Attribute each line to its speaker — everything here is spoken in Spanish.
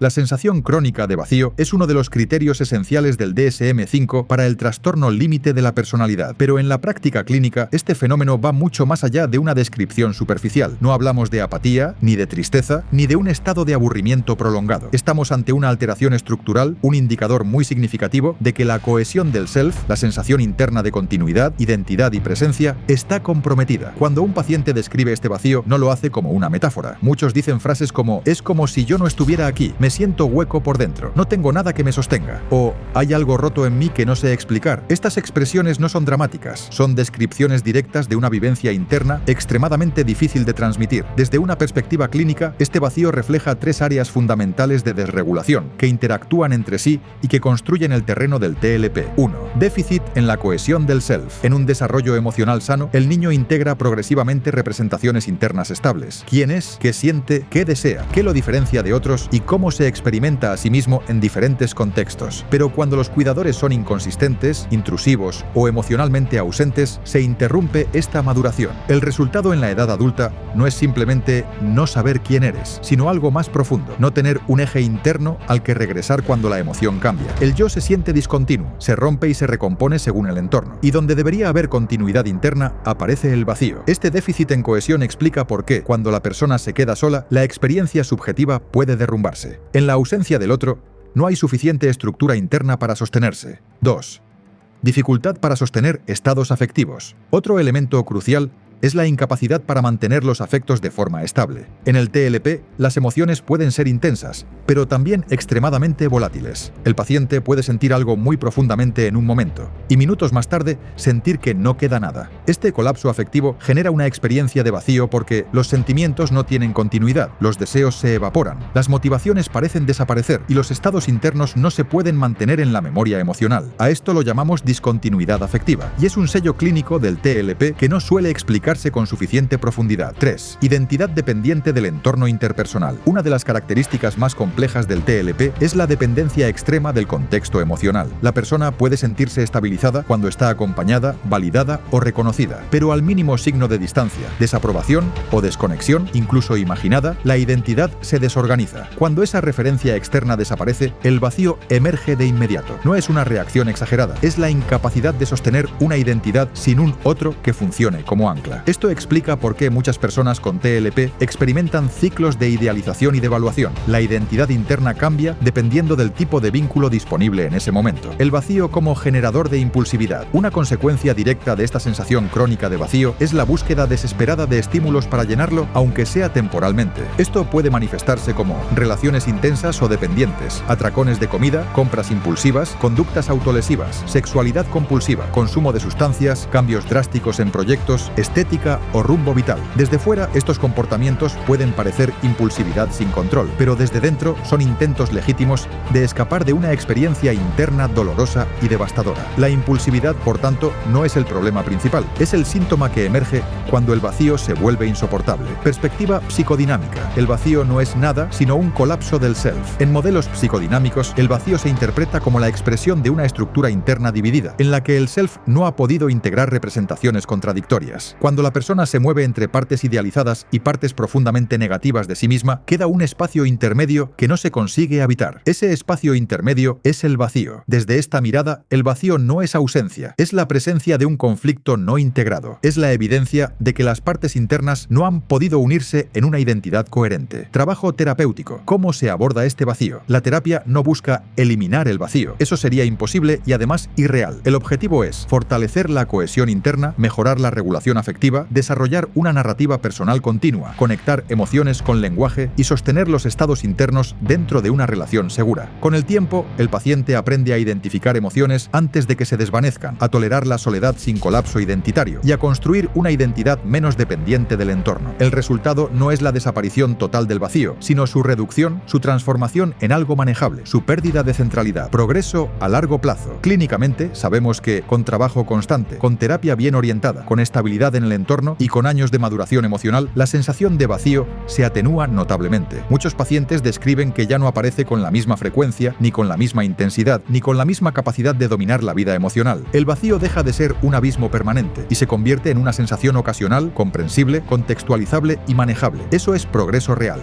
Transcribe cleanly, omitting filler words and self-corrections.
Speaker 1: La sensación crónica de vacío es uno de los criterios esenciales del DSM-5 para el trastorno límite de la personalidad, pero en la práctica clínica este fenómeno va mucho más allá de una descripción superficial. No hablamos de apatía, ni de tristeza, ni de un estado de aburrimiento prolongado. Estamos ante una alteración estructural, un indicador muy significativo de que la cohesión del self, la sensación interna de continuidad, identidad y presencia, está comprometida. Cuando un paciente describe este vacío, no lo hace como una metáfora. Muchos dicen frases como «es como si yo no estuviera aquí, me siento hueco por dentro, no tengo nada que me sostenga» o «hay algo roto en mí que no sé explicar». Estas expresiones no son dramáticas, son descripciones directas de una vivencia interna extremadamente difícil de transmitir. Desde una perspectiva clínica, este vacío refleja tres áreas fundamentales de desregulación que interactúan entre sí y que construyen el terreno del TLP. 1. Déficit en la cohesión del self. En un desarrollo emocional sano, el niño integra progresivamente representaciones internas estables. ¿Quién es? ¿Qué siente? ¿Qué desea? ¿Qué lo diferencia de otros? ¿Y cómo se experimenta a sí mismo en diferentes contextos? Pero cuando los cuidadores son inconsistentes, intrusivos o emocionalmente ausentes, se interrumpe esta maduración. El resultado en la edad adulta no es simplemente no saber quién eres, sino algo más profundo, no tener un eje interno al que regresar cuando la emoción cambia. El yo se siente discontinuo, se rompe y se recompone según el entorno. Y donde debería haber continuidad interna, aparece el vacío. Este déficit en cohesión explica por qué, cuando la persona se queda sola, la experiencia subjetiva puede derrumbarse. En la ausencia del otro, no hay suficiente estructura interna para sostenerse. 2. Dificultad para sostener estados afectivos. Otro elemento crucial es la incapacidad para mantener los afectos de forma estable. En el TLP, las emociones pueden ser intensas, pero también extremadamente volátiles. El paciente puede sentir algo muy profundamente en un momento, y minutos más tarde sentir que no queda nada. Este colapso afectivo genera una experiencia de vacío porque los sentimientos no tienen continuidad, los deseos se evaporan, las motivaciones parecen desaparecer y los estados internos no se pueden mantener en la memoria emocional. A esto lo llamamos discontinuidad afectiva, y es un sello clínico del TLP que no suele explicar con suficiente profundidad. 3. Identidad dependiente del entorno interpersonal. Una de las características más complejas del TLP es la dependencia extrema del contexto emocional. La persona puede sentirse estabilizada cuando está acompañada, validada o reconocida, pero al mínimo signo de distancia, desaprobación o desconexión, incluso imaginada, la identidad se desorganiza. Cuando esa referencia externa desaparece, el vacío emerge de inmediato. No es una reacción exagerada, es la incapacidad de sostener una identidad sin un otro que funcione como ancla. Esto explica por qué muchas personas con TLP experimentan ciclos de idealización y devaluación. La identidad interna cambia dependiendo del tipo de vínculo disponible en ese momento. El vacío como generador de impulsividad. Una consecuencia directa de esta sensación crónica de vacío es la búsqueda desesperada de estímulos para llenarlo, aunque sea temporalmente. Esto puede manifestarse como relaciones intensas o dependientes, atracones de comida, compras impulsivas, conductas autolesivas, sexualidad compulsiva, consumo de sustancias, cambios drásticos en proyectos, estética o rumbo vital. Desde fuera, estos comportamientos pueden parecer impulsividad sin control, pero desde dentro son intentos legítimos de escapar de una experiencia interna dolorosa y devastadora. La impulsividad, por tanto, no es el problema principal, es el síntoma que emerge cuando el vacío se vuelve insoportable. Perspectiva psicodinámica. El vacío no es nada, sino un colapso del self. En modelos psicodinámicos, el vacío se interpreta como la expresión de una estructura interna dividida, en la que el self no ha podido integrar representaciones contradictorias. Cuando la persona se mueve entre partes idealizadas y partes profundamente negativas de sí misma, queda un espacio intermedio que no se consigue habitar. Ese espacio intermedio es el vacío. Desde esta mirada, el vacío no es ausencia, es la presencia de un conflicto no integrado. Es la evidencia de que las partes internas no han podido unirse en una identidad coherente. Trabajo terapéutico. ¿Cómo se aborda este vacío? La terapia no busca eliminar el vacío. Eso sería imposible y además irreal. El objetivo es fortalecer la cohesión interna, mejorar la regulación afectiva, desarrollar una narrativa personal continua, conectar emociones con lenguaje y sostener los estados internos dentro de una relación segura. Con el tiempo, el paciente aprende a identificar emociones antes de que se desvanezcan, a tolerar la soledad sin colapso identitario y a construir una identidad menos dependiente del entorno. El resultado no es la desaparición total del vacío, sino su reducción, su transformación en algo manejable, su pérdida de centralidad, progreso a largo plazo. Clínicamente, sabemos que, con trabajo constante, con terapia bien orientada, con estabilidad en el entorno y con años de maduración emocional, la sensación de vacío se atenúa notablemente. Muchos pacientes describen que ya no aparece con la misma frecuencia, ni con la misma intensidad, ni con la misma capacidad de dominar la vida emocional. El vacío deja de ser un abismo permanente y se convierte en una sensación ocasional, comprensible, contextualizable y manejable. Eso es progreso real.